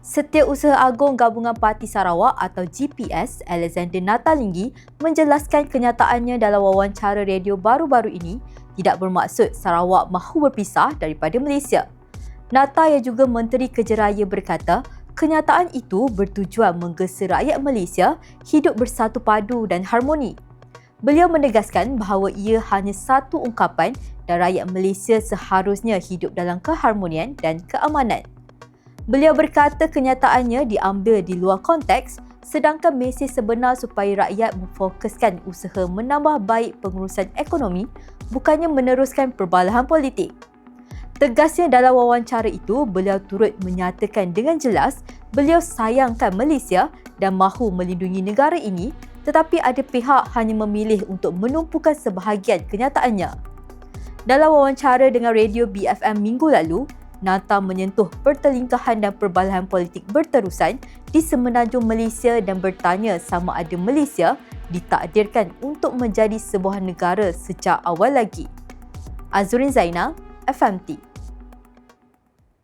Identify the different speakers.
Speaker 1: Setiausaha Agung Gabungan Parti Sarawak atau GPS, Alexander Natalinggi menjelaskan kenyataannya dalam wawancara radio baru-baru ini tidak bermaksud Sarawak mahu berpisah daripada Malaysia. Nata yang juga Menteri Kejeraya berkata, kenyataan itu bertujuan menggesa rakyat Malaysia hidup bersatu padu dan harmoni. Beliau menegaskan bahawa ia hanya satu ungkapan dan rakyat Malaysia seharusnya hidup dalam keharmonian dan keamanan. Beliau berkata kenyataannya diambil di luar konteks sedangkan mesej sebenar supaya rakyat memfokuskan usaha menambah baik pengurusan ekonomi bukannya meneruskan perbalahan politik. Tegasnya dalam wawancara itu, beliau turut menyatakan dengan jelas beliau sayangkan Malaysia dan mahu melindungi negara ini tetapi ada pihak hanya memilih untuk menumpukan sebahagian kenyataannya. Dalam wawancara dengan radio BFM minggu lalu, Nata menyentuh pertelingkahan dan perbalahan politik berterusan di semenanjung Malaysia dan bertanya sama ada Malaysia ditakdirkan untuk menjadi sebuah negara sejak awal lagi. Azurin Zainal, FMT.